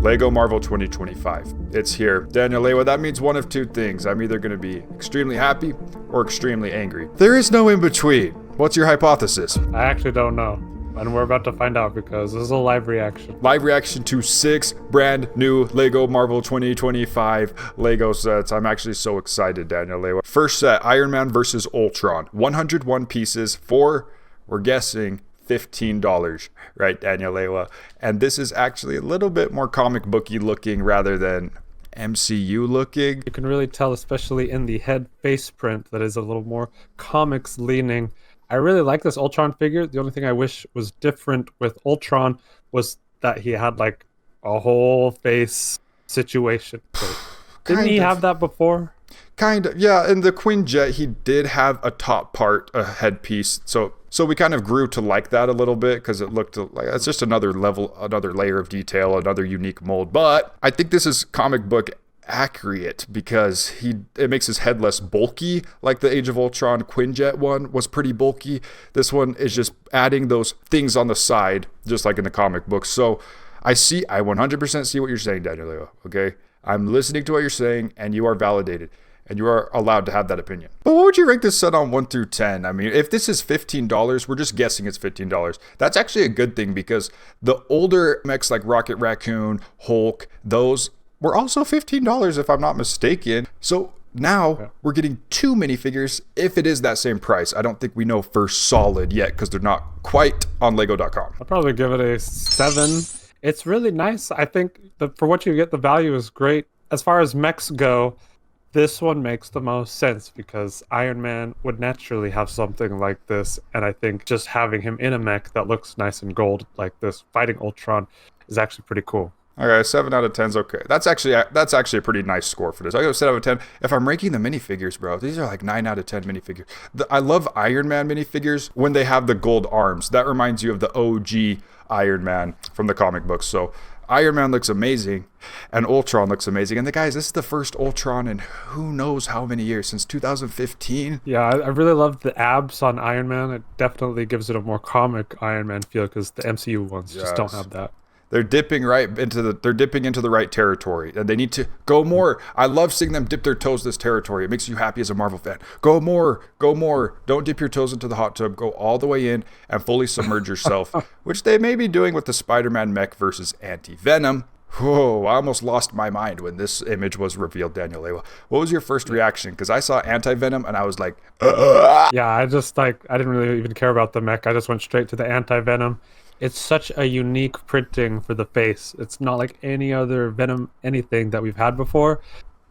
Lego Marvel 2025. It's here. Daniel Lewa, that means one of two things. I'm either going to be extremely happy or extremely angry. There is no in between. What's your hypothesis? I actually don't know. And we're about to find out because this is a live reaction. Live reaction to 6 brand new Lego Marvel 2025 Lego sets. I'm actually so excited, Daniel Lewa. First set, Iron Man versus Ultron. 101 pieces for, we're guessing, $15, right, Daniel Lewa? And this is actually a little bit more comic booky looking rather than MCU looking. You can really tell, especially in the head face print, that is a little more comics leaning. I really like this Ultron figure. The only thing I wish was different with Ultron was that he had like a whole face situation. Didn't he have that before? Kind of, yeah. In the Quinjet, he did have a top part, a headpiece. So we kind of grew to like that a little bit because it looked like it's just another level, another layer of detail, another unique mold. But I think this is comic book accurate because it makes his head less bulky. Like the Age of Ultron Quinjet one was pretty bulky. This one is just adding those things on the side, just like in the comic books. So I 100% see what you're saying, Daniel Leo. Okay, I'm listening to what you're saying, and you are validated. And you are allowed to have that opinion. But what would you rank this set on 1 through 10? I mean, if this is $15, we're just guessing it's $15. That's actually a good thing because the older mechs like Rocket Raccoon, Hulk, those were also $15 if I'm not mistaken. So now we're getting 2 minifigures if it is that same price. I don't think we know for solid yet because they're not quite on Lego.com. I'll probably give it a 7. It's really nice. I think for what you get, the value is great. As far as mechs go, this one makes the most sense because Iron Man would naturally have something like this. And I think just having him in a mech that looks nice and gold like this, fighting Ultron, is actually pretty cool. Okay, 7 out of 10 is okay. That's actually a pretty nice score for this. I go 7 out of 10. If I'm ranking the minifigures, bro, these are like 9 out of 10 minifigures. I love Iron Man minifigures when they have the gold arms. That reminds you of the OG Iron Man from the comic books. So Iron Man looks amazing, and Ultron looks amazing. And guys, this is the first Ultron in who knows how many years, since 2015. Yeah, I really love the abs on Iron Man. It definitely gives it a more comic Iron Man feel because the MCU ones just don't have that. They're dipping into the right territory, and they need to go more. I love seeing them dip their toes this territory. It makes you happy as a Marvel fan. Go more, go more. Don't dip your toes into the hot tub. Go all the way in and fully submerge yourself, which they may be doing with the Spider-Man mech versus Anti-Venom. Whoa, I almost lost my mind when this image was revealed, Daniel Lewa. What was your first reaction? Because I saw Anti-Venom and I was like, Yeah, I didn't really even care about the mech. I just went straight to the Anti-Venom. It's such a unique printing for the face. It's not like any other Venom anything that we've had before.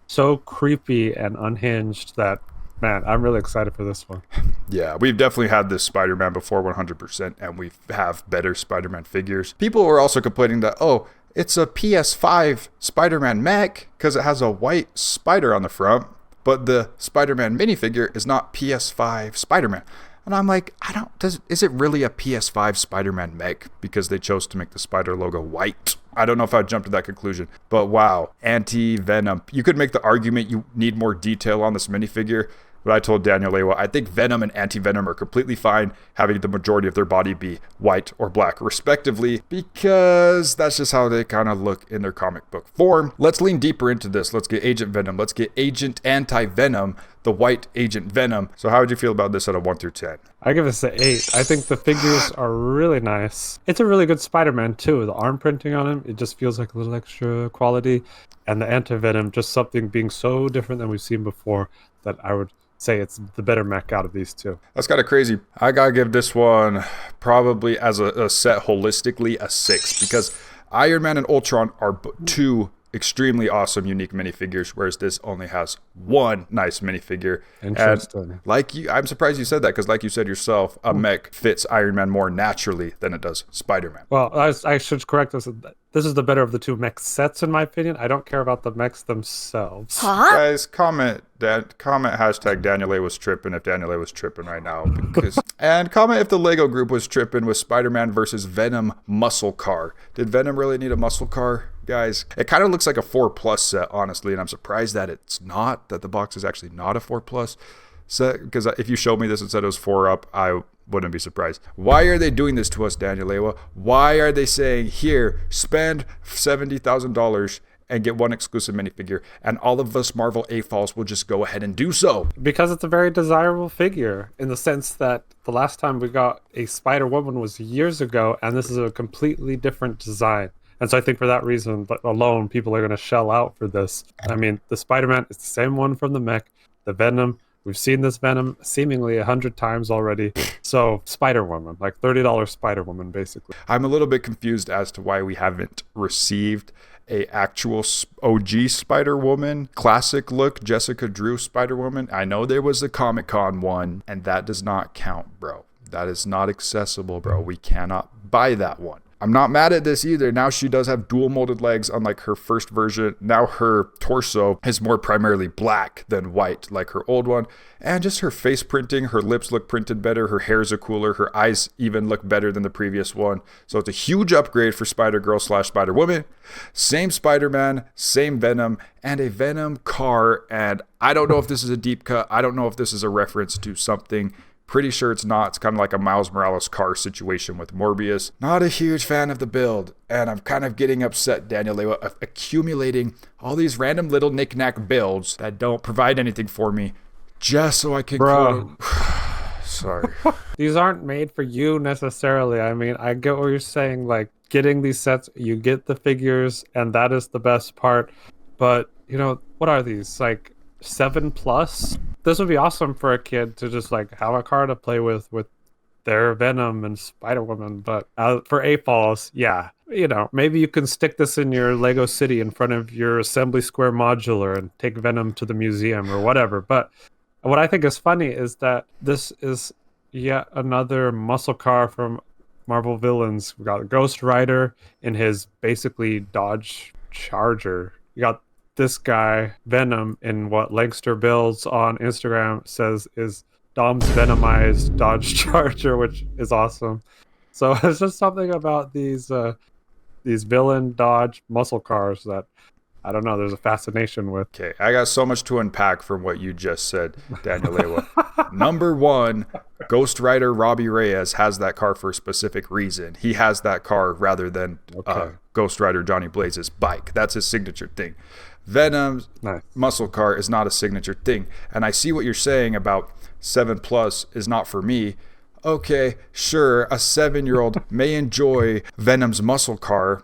So creepy and unhinged that, man, I'm really excited for this one. Yeah, we've definitely had this Spider-Man before 100%, and we have better Spider-Man figures. People were also complaining that, oh, it's a PS5 Spider-Man mech because it has a white spider on the front, but the Spider-Man minifigure is not PS5 Spider-Man. And I'm like, is it really a PS5 Spider-Man mech because they chose to make the spider logo white? I don't know if I'd jump to that conclusion, but wow, Anti-Venom. You could make the argument you need more detail on this minifigure, but I told Daniel Lewa, I think Venom and Anti-Venom are completely fine having the majority of their body be white or black, respectively, because that's just how they kind of look in their comic book form. Let's lean deeper into this. Let's get Agent Venom. Let's get Agent Anti-Venom, the white Agent Venom. So how would you feel about this out of 1 through 10? I give this an 8. I think the figures are really nice. It's a really good Spider-Man too. The arm printing on him, it just feels like a little extra quality. And the Anti-Venom, just something being so different than we've seen before that I would say it's the better mech out of these two. That's kind of crazy. I gotta give this one probably as a set holistically a 6 because Iron Man and Ultron are 2 extremely awesome unique minifigures, whereas this only has 1 nice minifigure. Interesting. And I'm surprised you said that because like you said yourself, a mech fits Iron Man more naturally than it does Spider-Man. Well, I should correct this. This is the better of the 2 mech sets in my opinion. I don't care about the mechs themselves. Guys, comment hashtag Daniel A was tripping if Daniel A was tripping right now. And comment if the Lego group was tripping with Spider-Man versus Venom muscle car. Did Venom really need a muscle car? Guys, it kind of looks like a 4+ set, honestly, and I'm surprised that it's not, that the box is actually not a 4+. So, because if you showed me this and said it was 4 up, I wouldn't be surprised. Why are they doing this to us, Daniel Lewa? Why are they saying, here, spend $70,000 and get one exclusive minifigure, and all of us Marvel AFOLs will just go ahead and do so? Because it's a very desirable figure, in the sense that the last time we got a Spider-Woman was years ago, and this is a completely different design. And so I think for that reason alone, people are going to shell out for this. I mean, the Spider-Man is the same one from the mech. The Venom, we've seen this Venom seemingly 100 times already. So Spider-Woman, like $30 Spider-Woman, basically. I'm a little bit confused as to why we haven't received a actual OG Spider-Woman, classic look Jessica Drew Spider-Woman. I know there was the Comic-Con one, and that does not count, bro. That is not accessible, bro. We cannot buy that one. I'm not mad at this either. Now she does have dual molded legs, unlike her first version. Now her torso is more primarily black than white, like her old one. And just her face printing, her lips look printed better, her hairs are cooler, her eyes even look better than the previous one. So it's a huge upgrade for Spider-Girl / Spider-Woman. Same Spider-Man, same Venom, and a Venom car. And I don't know if this is a deep cut. I don't know if this is a reference to something. Pretty sure it's not. It's kind of like a Miles Morales car situation with Morbius. Not a huge fan of the build, and I'm kind of getting upset, Daniel Lewa, of accumulating all these random little knick-knack builds that don't provide anything for me, just so I can Sorry. These aren't made for you necessarily. I mean, I get what you're saying. Like, getting these sets, you get the figures, and that is the best part. But, you know, what are these? Like, 7+? This would be awesome for a kid to just like have a car to play with their Venom and Spider-Woman. But for AFOLs, yeah, you know, maybe you can stick this in your Lego City in front of your Assembly Square modular and take Venom to the museum or whatever. But what I think is funny is that this is yet another muscle car from Marvel villains. We got Ghost Rider in his basically Dodge Charger. You got this guy, Venom, in what Langster Builds on Instagram says is Dom's Venomized Dodge Charger, which is awesome. So it's just something about these villain Dodge muscle cars that, I don't know, there's a fascination with. Okay, I got so much to unpack from what you just said, Daniel Lewa. Number one, Ghost Rider Robbie Reyes has that car for a specific reason. He has that car rather than Ghost Rider Johnny Blaze's bike. That's his signature thing. Venom's muscle car is not a signature thing. And I see what you're saying about 7+ is not for me. Okay, sure, a 7-year-old may enjoy Venom's muscle car,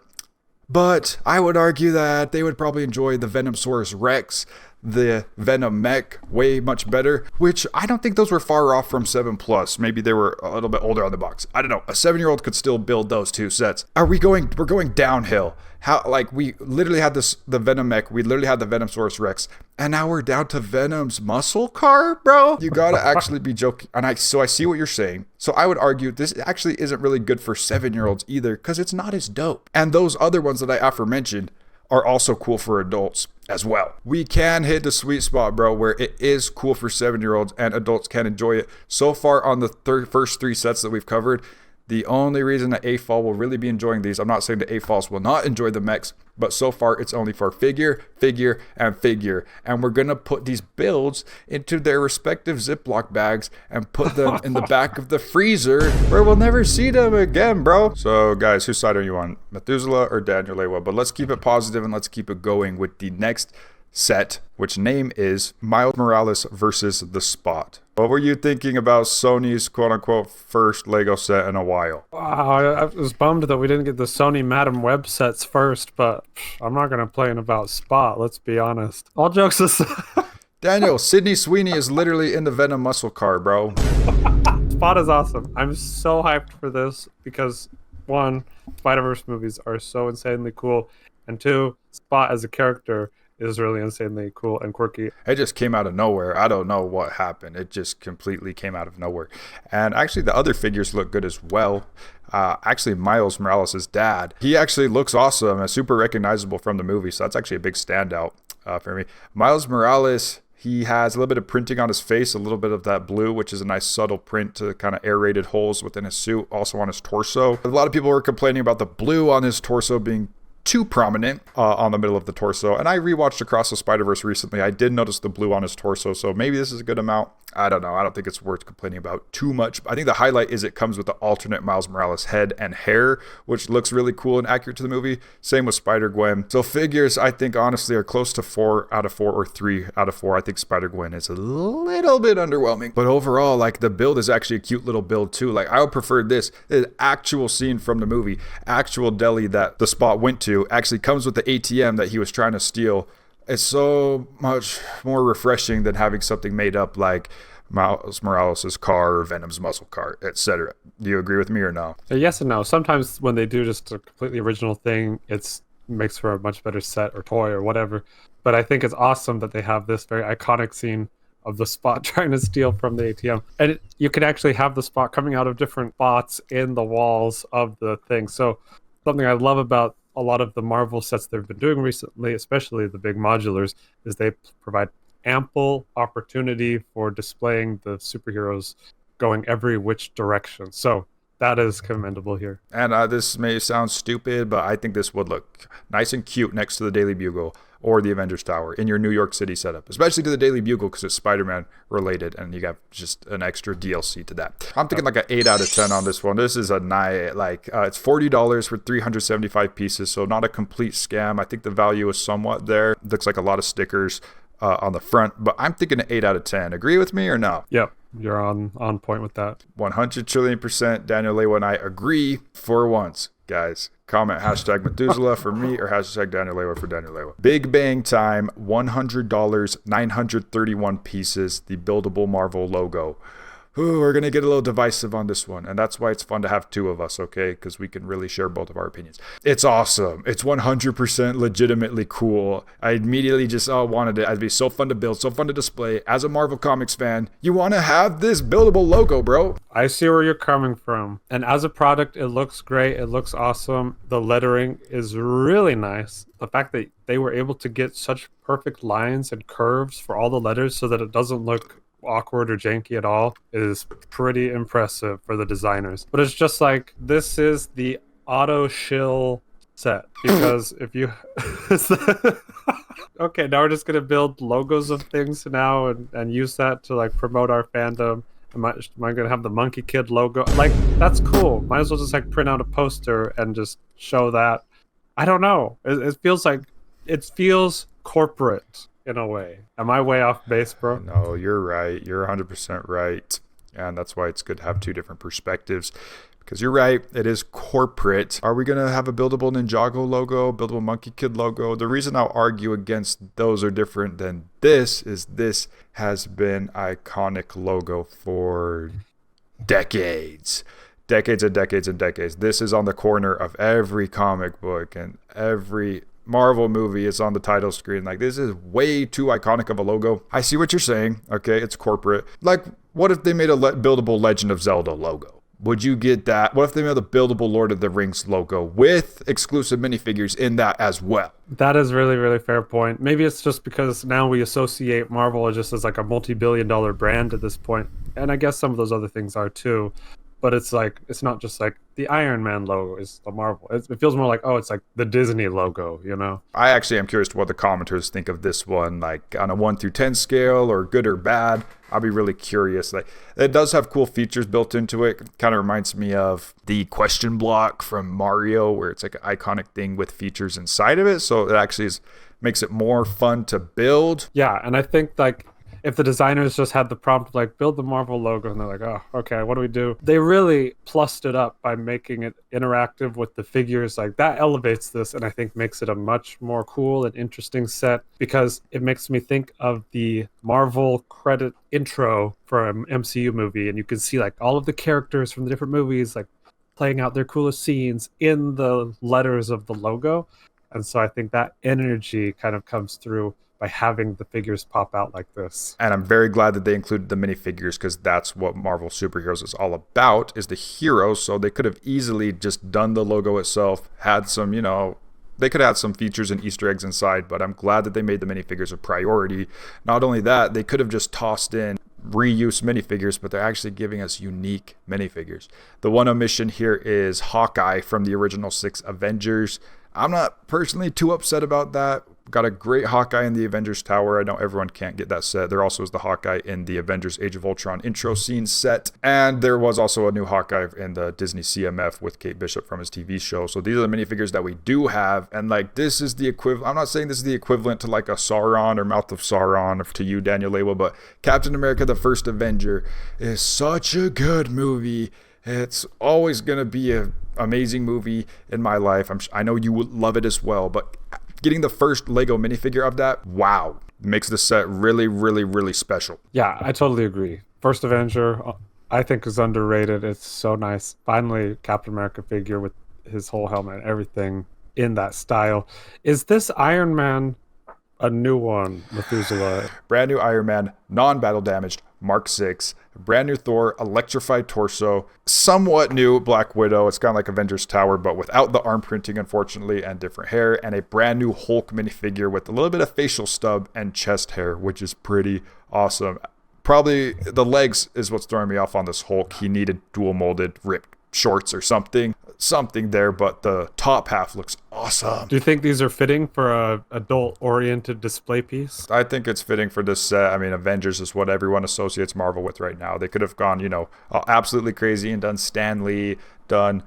but I would argue that they would probably enjoy the Venomsaurus Rex, the Venom mech way much better, which I don't think those were far off from 7+. Maybe they were a little bit older on the box. I don't know. A 7-year-old could still build those two sets. We're going downhill. How, like, we literally had the Venom mech, we literally had the Venomsaurus Rex, and now we're down to Venom's muscle car, bro? You gotta actually be joking. And so I see what you're saying. So I would argue this actually isn't really good for 7-year-olds either, because it's not as dope. And those other ones that I aforementioned are also cool for adults as well. We can hit the sweet spot, bro, where it is cool for 7-year-olds and adults can enjoy it. So far on the first 3 sets that we've covered, the only reason that AFOL will really be enjoying these, I'm not saying that AFOLs will not enjoy the mechs, but so far it's only for figure, and figure. And we're going to put these builds into their respective Ziploc bags and put them in the back of the freezer where we'll never see them again, bro. So guys, whose side are you on? Methuselah or Daniel Lewa? But let's keep it positive and let's keep it going with the next set, which name is Miles Morales versus The Spot. What were you thinking about Sony's quote-unquote first Lego set in a while? Wow, I was bummed that we didn't get the Sony Madam Web sets first, but I'm not going to complain about Spot, let's be honest. All jokes aside. Daniel, Sydney Sweeney is literally in the Venom muscle car, bro. Spot is awesome. I'm so hyped for this because, 1, Spider-Verse movies are so insanely cool, and 2, Spot as a character is really insanely cool and quirky. It just came out of nowhere. I don't know what happened. It just completely came out of nowhere. And actually the other figures look good as well. Actually, Miles Morales' dad, he actually looks awesome and super recognizable from the movie. So that's actually a big standout for me. Miles Morales, he has a little bit of printing on his face, a little bit of that blue, which is a nice subtle print to kind of aerated holes within his suit, also on his torso. A lot of people were complaining about the blue on his torso being too prominent on the middle of the torso. And I rewatched Across the Spider-Verse recently. I did notice the blue on his torso, so maybe this is a good amount. I don't know. I don't think it's worth complaining about too much. I think the highlight is it comes with the alternate Miles Morales head and hair, which looks really cool and accurate to the movie. Same with Spider-Gwen. So figures, I think, honestly, are close to 4 out of 4 or 3 out of 4. I think Spider-Gwen is a little bit underwhelming. But overall, like, the build is actually a cute little build, too. Like, I would prefer this. The actual scene from the movie, actual deli that the Spot went to, actually comes with the ATM that he was trying to steal. It's so much more refreshing than having something made up like Miles Morales' car or Venom's muscle car, etc. Do you agree with me or no? Yes and no. Sometimes when they do just a completely original thing, it makes for a much better set or toy or whatever. But I think it's awesome that they have this very iconic scene of the Spot trying to steal from the ATM. And you can actually have the Spot coming out of different spots in the walls of the thing. So something I love about a lot of the Marvel sets they've been doing recently, especially the big modulars, is they provide ample opportunity for displaying the superheroes going every which direction. So that is commendable here. And this may sound stupid, but I think this would look nice and cute next to the Daily Bugle or the Avengers Tower in your New York City setup, especially to the Daily Bugle because it's Spider-Man related and you got just an extra DLC to that. I'm thinking like an 8 out of 10 on this one. This is a nice, it's $40 for 375 pieces, so not a complete scam. I think the value is somewhat there. Looks like a lot of stickers on the front, but I'm thinking an 8 out of 10. Agree with me or no? Yep. You're on point with that. 100 trillion%. Daniel Lewa and I agree for once, guys. Comment hashtag Methuselah for me or hashtag Daniel Lewa for Daniel Lewa. Big Bang Time, $100, 931 pieces, the buildable Marvel logo. Ooh, we're going to get a little divisive on this one, and that's why it's fun to have two of us, okay? Because we can really share both of our opinions. It's awesome. It's 100% legitimately cool. I immediately just wanted it. It'd be so fun to build, so fun to display. As a Marvel Comics fan, you want to have this buildable logo, bro. I see where you're coming from. And as a product, it looks great. It looks awesome. The lettering is really nice. The fact that they were able to get such perfect lines and curves for all the letters so that it doesn't look awkward or janky at all is pretty impressive for the designers. But it's just like, this is the auto shill set, because if you okay, now we're just gonna build logos of things now and use that to like promote our fandom. Am I gonna have the Monkey Kid logo? Like, that's cool. Might as well just like print out a poster and just show that. I don't know. It feels corporate in a way. Am I way off base, bro? No, you're right. You're 100% right. And that's why it's good to have two different perspectives. Because you're right, it is corporate. Are we going to have a buildable Ninjago logo, buildable Monkey Kid logo? The reason I'll argue against those are different than this is this has been iconic logo for decades. Decades and decades and decades. This is on the corner of every comic book and every Marvel movie is on the title screen. Like, this is way too iconic of a logo. I see what you're saying. Okay, it's corporate. Like, what if they made a buildable Legend of Zelda logo? Would you get that? What if they made a buildable Lord of the Rings logo with exclusive minifigures in that as well? That is really, really fair point. Maybe it's just because now we associate Marvel just as like a multi-billion-dollar brand at this point. And I guess some of those other things are too. But it's like, it's not just like the Iron Man logo is the Marvel. It feels more like, oh, it's like the Disney logo, you know? I actually am curious to what the commenters think of this one, like on a 1 through 10 scale or good or bad. I'll be really curious. Like, it does have cool features built into it. Kind of reminds me of the question block from Mario, where it's like an iconic thing with features inside of it. So it actually makes it more fun to build. Yeah, and I think like, if the designers just had the prompt like build the Marvel logo and they're like, oh, okay, what do we do? They really plussed it up by making it interactive with the figures. Like, that elevates this and I think makes it a much more cool and interesting set, because it makes me think of the Marvel credit intro for an MCU movie, and you can see like all of the characters from the different movies like playing out their coolest scenes in the letters of the logo. And so I think that energy kind of comes through by having the figures pop out like this. And I'm very glad that they included the minifigures, because that's what Marvel Superheroes is all about, is the heroes. So they could have easily just done the logo itself, had some, they could have had some features and Easter eggs inside, but I'm glad that they made the minifigures a priority. Not only that, they could have just tossed in reuse minifigures, but they're actually giving us unique minifigures. The one omission here is Hawkeye from the original 6 Avengers. I'm not personally too upset about that. Got a great Hawkeye in the Avengers Tower. I know everyone can't get that set. There also is the Hawkeye in the Avengers Age of Ultron intro scene set. And there was also a new Hawkeye in the Disney CMF with Kate Bishop from his TV show. So these are the minifigures that we do have. And like, this is the equivalent. I'm not saying this is the equivalent to like a Sauron or Mouth of Sauron, or to you, Daniel Abel, but Captain America, the First Avenger is such a good movie. It's always going to be an amazing movie in my life. I know you would love it as well, but getting the first Lego minifigure of that, wow, makes the set really, really, really special. Yeah, I totally agree. First Avenger, I think, is underrated. It's so nice. Finally, Captain America figure with his whole helmet and everything in that style. Is this Iron Man a new one, Methuselah? Brand new Iron Man, non-battle damaged, Mark 6. Brand new Thor, electrified torso. Somewhat new Black Widow. It's kind of like Avengers Tower, but without the arm printing, unfortunately, and different hair. And a brand new Hulk minifigure with a little bit of facial stub and chest hair, which is pretty awesome. Probably the legs is what's throwing me off on this Hulk. He needed dual molded ripped shorts or something there, but the top half looks awesome. Do you think these are fitting for a adult-oriented display piece? I think it's fitting for this set. I mean, Avengers is what everyone associates Marvel with right now. They could have gone, absolutely crazy and done Stan Lee, done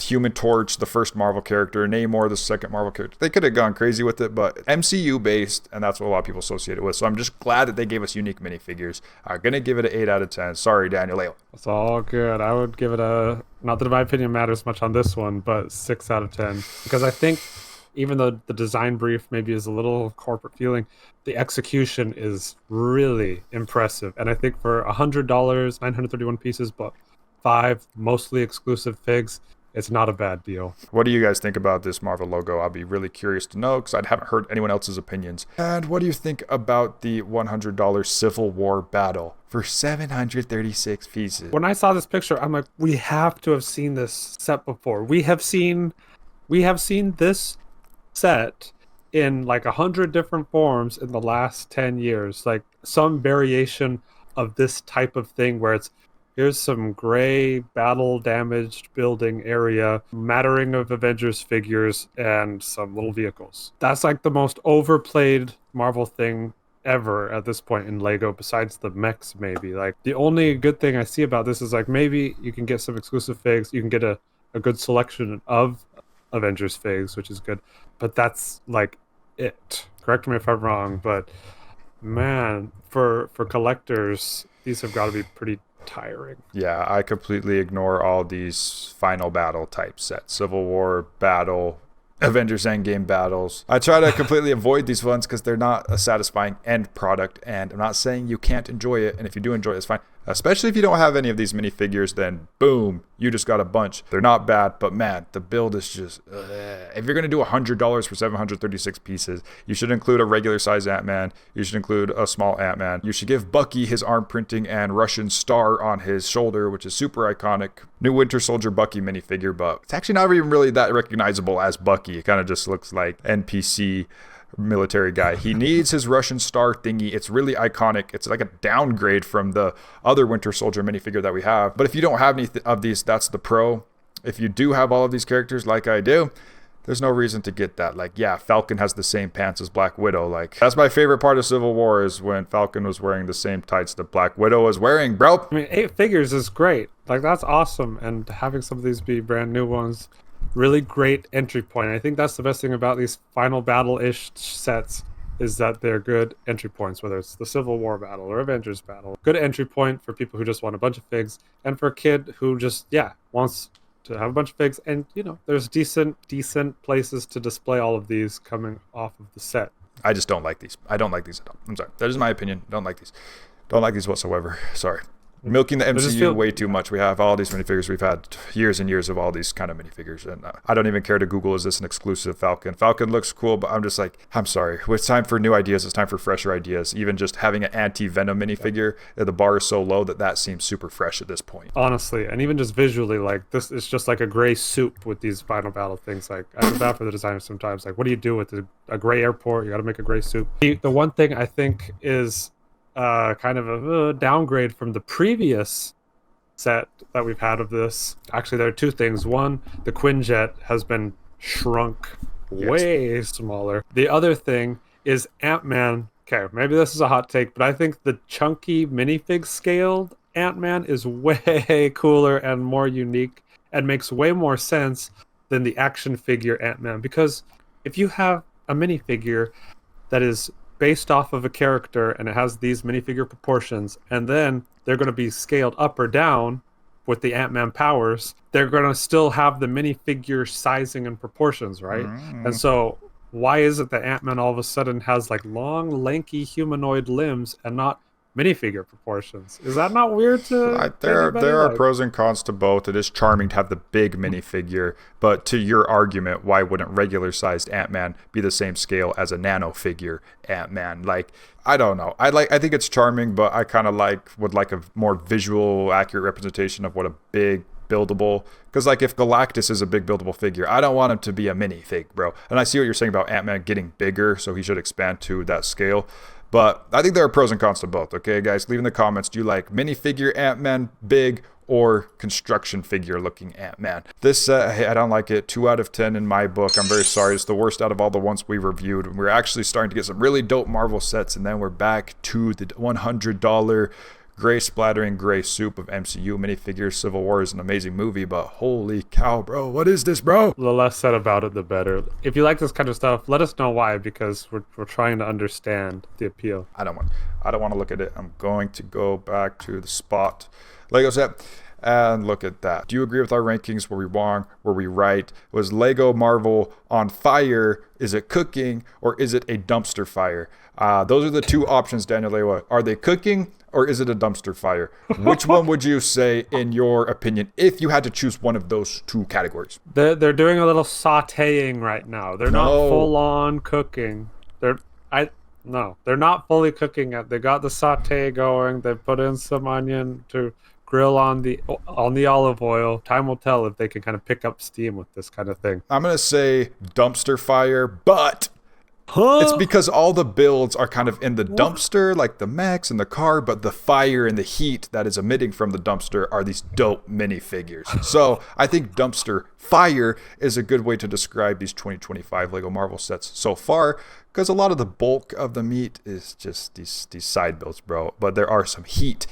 Human Torch, the first Marvel character, Namor, the second Marvel character. They could have gone crazy with it, but MCU based, and that's what a lot of people associate it with. So I'm just glad that they gave us unique minifigures. I'm going to give it an 8 out of 10. Sorry, Daniel Leo. It's all good. I would give it not that my opinion matters much on this one, but 6 out of 10. Because I think even though the design brief maybe is a little corporate feeling, the execution is really impressive. And I think for $100, 931 pieces, but 5 mostly exclusive figs, it's not a bad deal. What do you guys think about this Marvel logo? I'll be really curious to know because I haven't heard anyone else's opinions. And what do you think about the $100 Civil War battle for 736 pieces? When I saw this picture, I'm like, we have to have seen this set before. We have seen this set in like 100 different forms in the last 10 years. Like some variation of this type of thing where it's, here's some gray battle damaged building area, mattering of Avengers figures, and some little vehicles. That's like the most overplayed Marvel thing ever at this point in Lego, besides the mechs maybe. Like the only good thing I see about this is like maybe you can get some exclusive figs, you can get a good selection of Avengers figs, which is good, but that's like it. Correct me if I'm wrong, but man, for collectors, these have got to be pretty tiring. Yeah, I completely ignore all these final battle type sets. Civil War battle, Avengers Endgame battles. I try to completely avoid these ones because they're not a satisfying end product, and I'm not saying you can't enjoy it, and if you do enjoy it, it's fine. Especially if you don't have any of these minifigures, then boom, you just got a bunch. They're not bad, but man, the build is just... If you're going to do $100 for 736 pieces, you should include a regular size Ant-Man. You should include a small Ant-Man. You should give Bucky his arm printing and Russian star on his shoulder, which is super iconic. New Winter Soldier Bucky minifigure, but it's actually not even really that recognizable as Bucky. It kind of just looks like NPC military guy. He needs his Russian star thingy. It's really iconic. It's like a downgrade from the other Winter Soldier minifigure that we have. But if you don't have any of these, that's the pro. If you do have all of these characters like I do, there's no reason to get that. Like, yeah, Falcon has the same pants as Black Widow. Like, that's my favorite part of Civil War is when Falcon was wearing the same tights that Black Widow was wearing, bro. I mean, 8 figures is great. Like, that's awesome. And having some of these be brand new ones, really great entry point. I think that's the best thing about these final battle-ish sets is that they're good entry points, whether it's the Civil War battle or Avengers battle. Good entry point for people who just want a bunch of figs, and for a kid who just, wants to have a bunch of figs. And, there's decent places to display all of these coming off of the set. I just don't like these. I don't like these at all. I'm sorry. That is my opinion. Don't like these. Don't like these whatsoever. Sorry. Milking the MCU way too much. We have all these minifigures. We've had years and years of all these kind of minifigures, and I don't even care to Google, is this an exclusive Falcon? Falcon looks cool, but I'm just like, I'm sorry. It's time for new ideas. It's time for fresher ideas. Even just having an anti-Venom minifigure, the bar is so low that seems super fresh at this point. Honestly, and even just visually, like, this is just like a gray soup with these final battle things. Like, I feel bad for the designers sometimes. Like, what do you do with a gray airport? You got to make a gray soup. The one thing I think is kind of a downgrade from the previous set that we've had of this. Actually, there are two things. One, the Quinjet has been shrunk way smaller. The other thing is Ant-Man. Okay, maybe this is a hot take, but I think the chunky minifig scaled Ant-Man is way cooler and more unique and makes way more sense than the action figure Ant-Man. Because if you have a minifigure that is based off of a character and it has these minifigure proportions, and then they're going to be scaled up or down with the Ant-Man powers, they're going to still have the minifigure sizing and proportions, right? And so why is it that Ant-Man all of a sudden has like long, lanky humanoid limbs and not minifigure proportions? Is that not weird to there are pros and cons to both. It is charming to have the big minifigure, but to your argument, why wouldn't regular sized Ant-Man be the same scale as a nano figure Ant-Man? Like, I don't know. I think it's charming, but I kind of would like a more visual accurate representation of what a big buildable, because like if Galactus is a big buildable figure, I don't want him to be a minifig, bro. And I see what you're saying about Ant-Man getting bigger, so he should expand to that scale. But I think there are pros and cons to both. Okay, guys, leave in the comments. Do you like minifigure Ant-Man big or construction figure looking Ant-Man? This set, I don't like it. 2 out of 10 in my book. I'm very sorry. It's the worst out of all the ones we reviewed. We're actually starting to get some really dope Marvel sets, and then we're back to the $100 gray splattering gray soup of MCU minifigures. Civil War is an amazing movie, but holy cow, bro, what is this, bro? The less said about it, the better. If you like this kind of stuff, let us know why, because we're trying to understand the appeal. I don't want to look at it. I'm going to go back to the spot Lego set and look at that. Do you agree with our rankings? Were we wrong? Were we right? Was Lego Marvel on fire? Is it cooking, or is it a dumpster fire? Those are the two options, Daniel Lewa. Are they cooking, or is it a dumpster fire? Which one would you say, in your opinion, if you had to choose one of those two categories? They're doing a little sautéing right now. They're not full on cooking. They're not fully cooking it. They got the sauté going. They put in some onion to grill on the olive oil. Time will tell if they can kind of pick up steam with this kind of thing. I'm gonna say dumpster fire, but it's because all the builds are kind of in the dumpster, like the mechs and the car, but the fire and the heat that is emitting from the dumpster are these dope minifigures. So I think dumpster fire is a good way to describe these 2025 Lego Marvel sets so far, because a lot of the bulk of the meat is just these side builds, bro. But there are some heat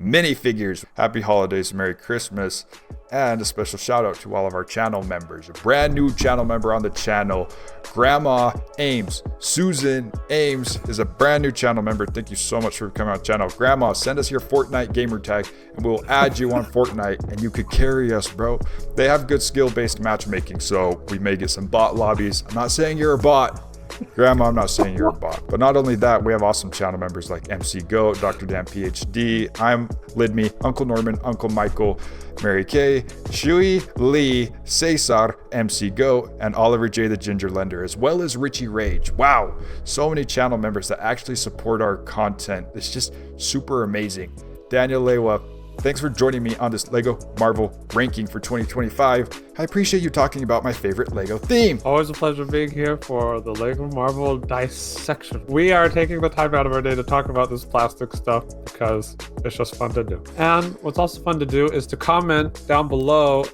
minifigures. Happy holidays, Merry Christmas, and a special shout out to all of our channel members. A brand new channel member on the channel, Grandma Ames. Susan Ames is a brand new channel member. Thank you so much for coming on the channel. Grandma, send us your Fortnite gamer tag and we'll add you on Fortnite and you could carry us, bro. They have good skill-based matchmaking, so we may get some bot lobbies. I'm not saying you're a bot, Grandma, I'm not saying you're a bot. But not only that, we have awesome channel members like MC Goat, Dr. Dan PhD, I'm Lidme, Uncle Norman, Uncle Michael, Mary Kay, Shui, Lee, Cesar, MC Goat, and Oliver J. the Ginger Lender, as well as Richie Rage. Wow, so many channel members that actually support our content. It's just super amazing. Daniel Lewa, thanks for joining me on this Lego Marvel ranking for 2025. I appreciate you talking about my favorite Lego theme. Always a pleasure being here for the Lego Marvel dissection. We are taking the time out of our day to talk about this plastic stuff because it's just fun to do. And what's also fun to do is to comment down below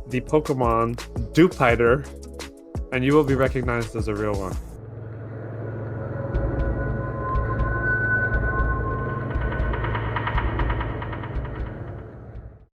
the Pokemon Dupiter, and you will be recognized as a real one.